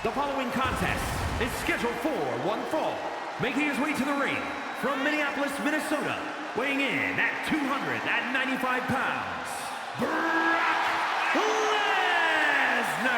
The following contest is scheduled for one fall. Making his way to the ring from Minneapolis, Minnesota, weighing in at 295 pounds, Brock Lesnar!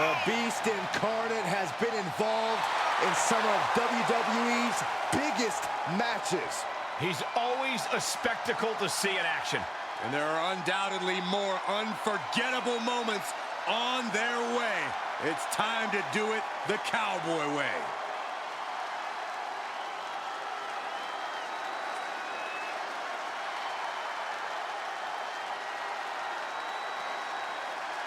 The Beast incarnate has been involved in some of WWE's biggest matches. He's always a spectacle to see in action. And there are undoubtedly more unforgettable moments on their way. It's time to do it the Cowboy way.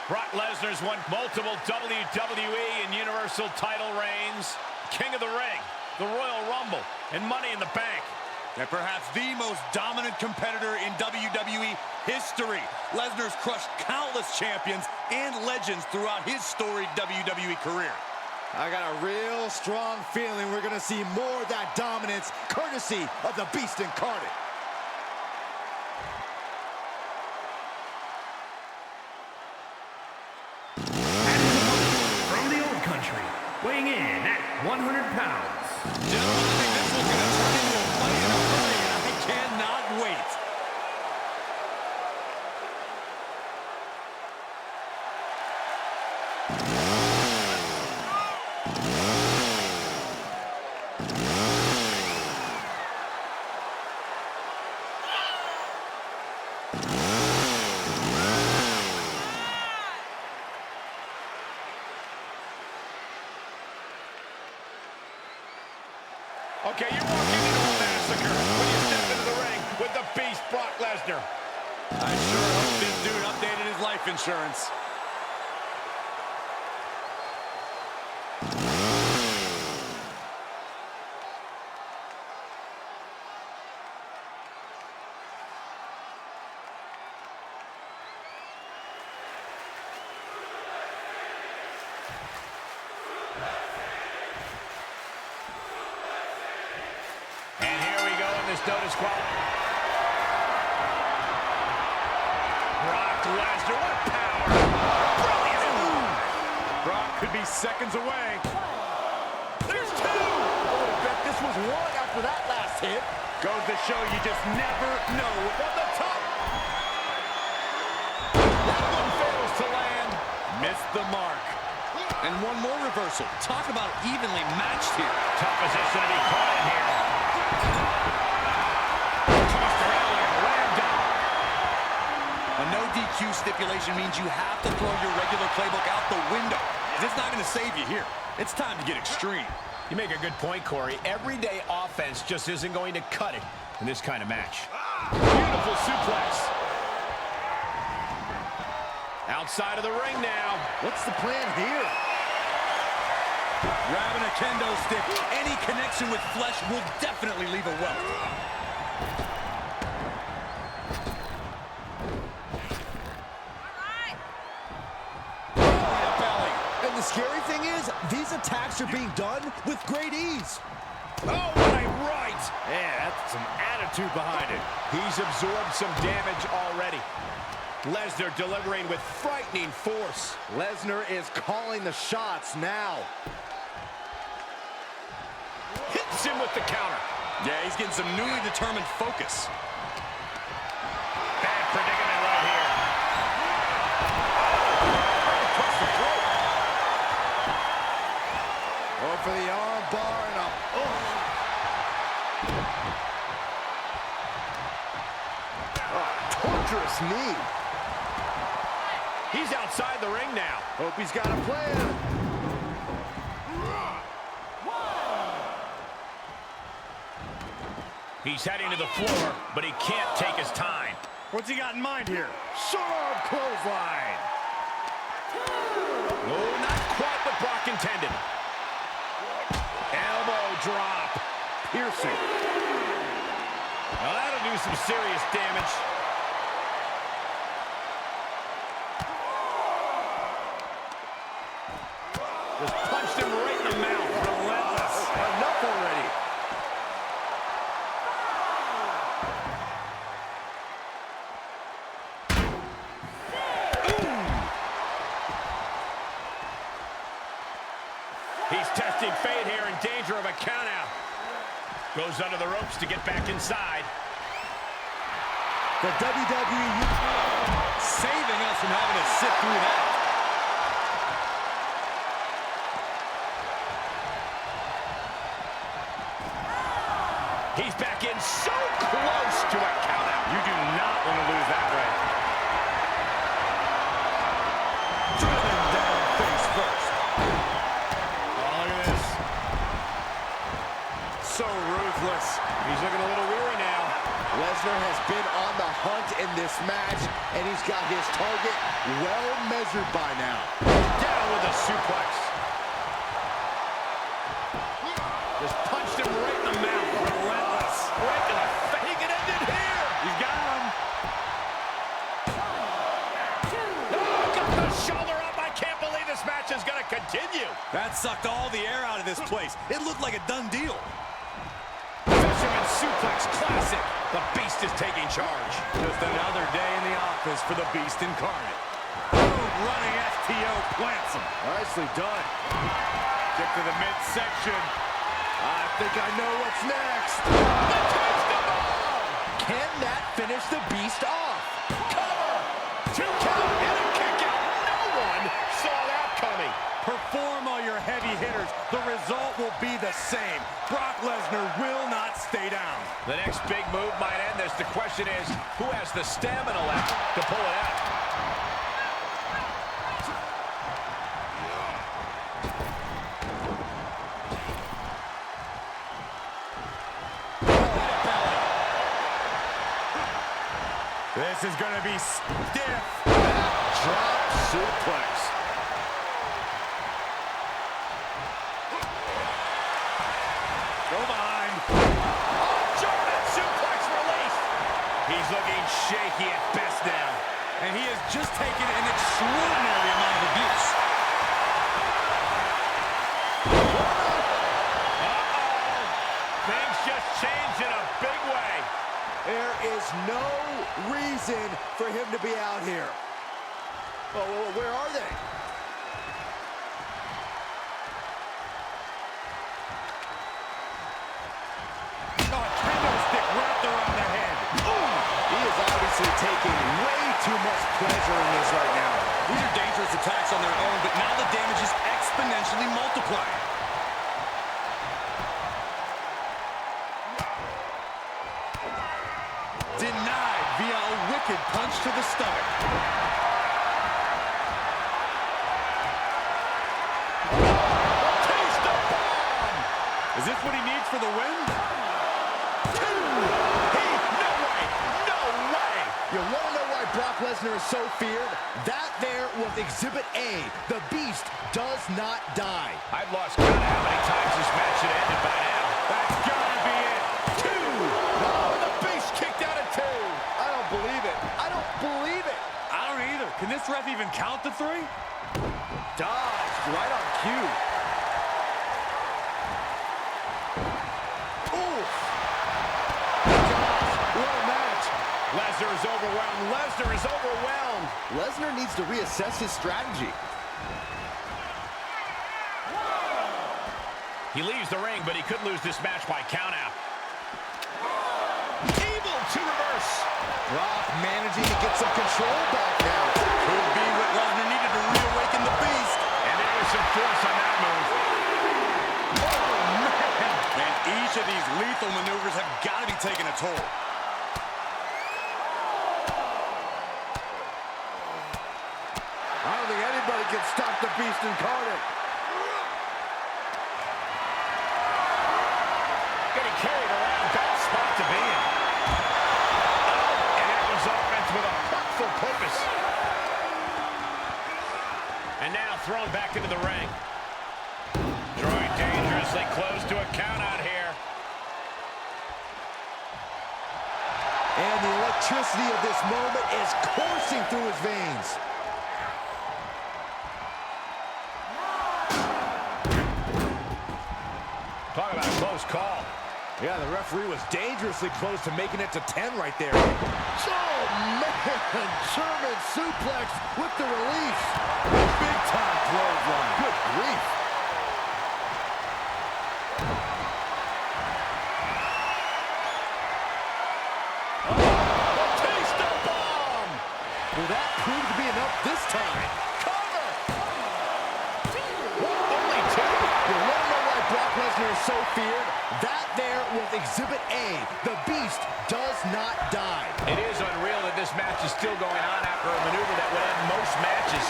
Brock Lesnar's won multiple WWE and Universal title reigns, King of the Ring, the Royal Rumble, and Money in the Bank. And perhaps the most dominant competitor in WWE history. Lesnar's crushed countless champions and legends throughout his storied WWE career. I got a real strong feeling we're going to see more of that dominance courtesy of the Beast incarnate. From the old country, weighing in at 100 pounds. Gentlemen, I think this one's going to turn into a fight in a hurry, and I cannot wait. Okay, you're walking into a massacre when you step into the ring with the Beast, Brock Lesnar. I sure hope this dude updated his life insurance. Notice quality. Brock Lesnar, what power! Brilliant! Brock could be seconds away. There's two! I would have bet this was one after that last hit. Goes to show you just never know what the top. That one fails to land. Missed the mark. And one more reversal. Talk about evenly matched here. Tough position to be caught in here. A no DQ stipulation means you have to throw your regular playbook out the window. It's not going to save you here. It's time to get extreme. You make a good point, Corey. Everyday offense just isn't going to cut it in this kind of match. Beautiful suplex. Outside of the ring now. What's the plan here? Grabbing a kendo stick. Any connection with flesh will definitely leave a welt. The scary thing is, these attacks are being done with great ease. Oh, what a right! Yeah, that's some attitude behind it. He's absorbed some damage already. Lesnar delivering with frightening force. Lesnar is calling the shots now. Hits him with the counter. Yeah, he's getting some newly determined focus. Bad predicament right here. Across the throat. Oh, for the arm bar and a... torturous knee. He's outside the ring now. Hope he's got a plan. He's heading to the floor, but he can't take his time. What's he got in mind here? Short arm clothesline. Oh, not quite what Brock intended. Elbow drop. Piercing. Well, that'll do some serious damage. Just punched him right in the mouth. Relentless. Enough already. Twisting fate here, in danger of a countout. Goes under the ropes to get back inside. The WWE Saving us from having to sit through that. He's back in so close to a countout. You do not want to lose that way. Driven down face first. Oh, look at this. So ruthless. He's looking a little weary now. Lesnar has been on the hunt in this match, and he's got his target well measured by now. Down with a suplex. Just punched him right in the mouth. Relentless. Right to the face. He can end it here. He's got him. Oh, got the shoulder up. I can't believe this match is going to continue. That sucked all the air out of this place. It looked like a done deal. Fisherman suplex classic. The Beast is taking charge. Just another day in the office for the Beast incarnate. Boom, running FTO plants him. Nicely done. Kick to the midsection. I think I know what's next. The touchdown ball. Can that finish the Beast off? Cover. 2 count and a kick out. No one saw that coming. Perform all your heavy hitters. The result will be the same. Brock Lesnar will not stay down. The next big move might end this. The question is, who has the stamina left to pull it out? This is going to be stiff. Drop suplex. Go behind. German suplex released. He's looking shaky at best now. And he has just taken an extraordinary amount of abuse. Uh-oh. Things just changed in a big way. There is no reason for him to be out here. Oh, well, where are they? Oh, a kendo stick wrapped around the head. Ooh, he is obviously taking way too much pleasure in this right now. These are dangerous attacks on their own, but now the damage is exponentially multiplying. Denied via a wicked punch to the stomach. Taste the bomb. Is this what he needs for the win? No way. No way. You want to know why Brock Lesnar is so feared? That there was Exhibit A. The Beast does not die. I've lost count of how many times this match should have ended by now. That's gotta be it. 2. Oh, the Beast kicked out at 2. I don't believe it. I don't believe it. I don't either. Can this ref even count to 3? Dodged right on cue. Ooh. Gosh, what a match. Lesnar is overwhelmed. Lesnar is overwhelmed. Lesnar needs to reassess his strategy. He leaves the ring, but he could lose this match by countout. Able to reverse. Brock managing to get some control back now. Could be what Lesnar needed to reawaken the Beast. And there was some force on that move. Oh, man. And each of these lethal maneuvers have got to be taking a toll. I don't think anybody can stop the Beast incarnate. Getting carried around. Bad spot to be in. And that was offense with a hurtful purpose. And now thrown back into the ring. Drawing dangerously close to a count out here. And the electricity of this moment is coursing through his veins. Talk about a close call. Yeah, the referee was dangerously close to making it to 10 right there. Oh, man, German suplex with the release. Big time clothesline. Good grief. Will that prove to be enough this time? Cover! Only two. You want to know why Brock Lesnar is so feared? That there was Exhibit A. The Beast does not die. It is unreal that this match is still going on after a maneuver that would end most matches.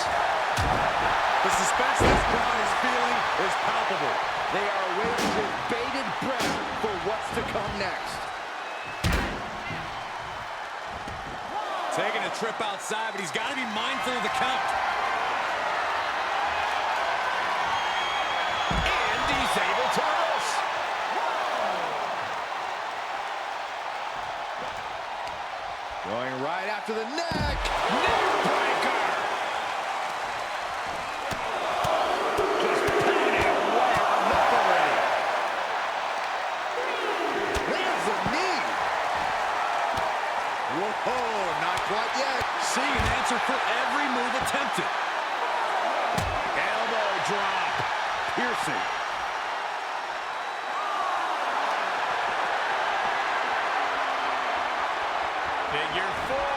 The suspense this crowd is feeling is palpable. They are waiting with bated breath for what's to come next. Taking a trip outside, but he's got to be mindful of the count. And he's able to reverse. Going right after the neck. Neck breaker. Just pounding away at the neck already. Lands the knee. Whoa, not quite yet. Seeing an answer for every move attempted. Elbow drop. Piercing. Figure four.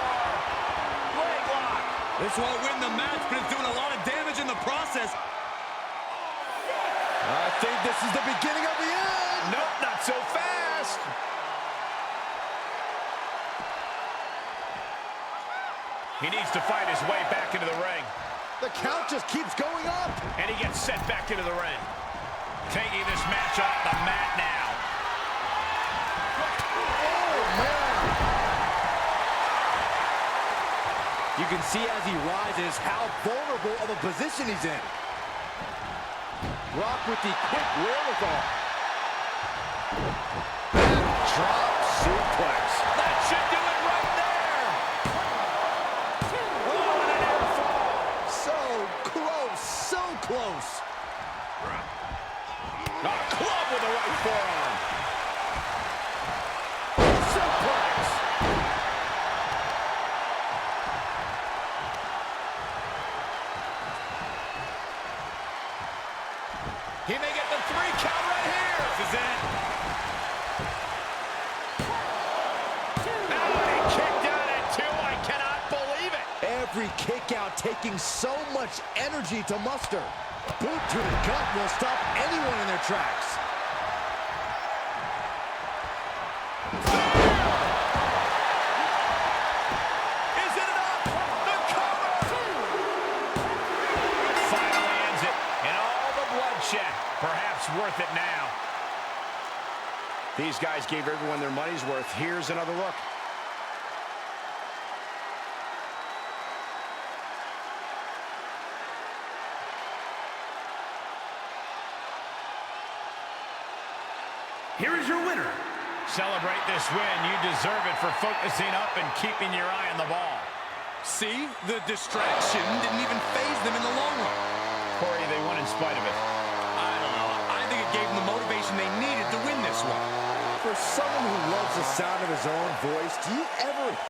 Leg lock. This won't win the match, but it's doing a lot of damage in the process. I think this is the beginning of the end. Nope, not so fast. He needs to fight his way back into the ring. The count just keeps going up. And he gets sent back into the ring. Taking this match off the mat now. Oh, man. You can see as he rises how vulnerable of a position he's in. Brock with the quick wherewithal. Drop suplex. That should do it right there. Oh, and an air fall. So close, so close. A club with the right forearm. Suplex. He may get the 3 count right here. This is it. Now he kicked out at 2. I cannot believe it. Every kick out taking so much energy to muster. Boot to the gut will stop anyone in their tracks. Is it enough? The cover. Finally ends it. And all the bloodshed. Perhaps worth it now. These guys gave everyone their money's worth. Here's another look. Here is your winner. Celebrate this win. You deserve it for focusing up and keeping your eye on the ball. See, the distraction didn't even faze them in the long run. Corey, they won in spite of it. I don't know. I think it gave them the motivation they needed to win this one. For someone who loves the sound of his own voice, do you ever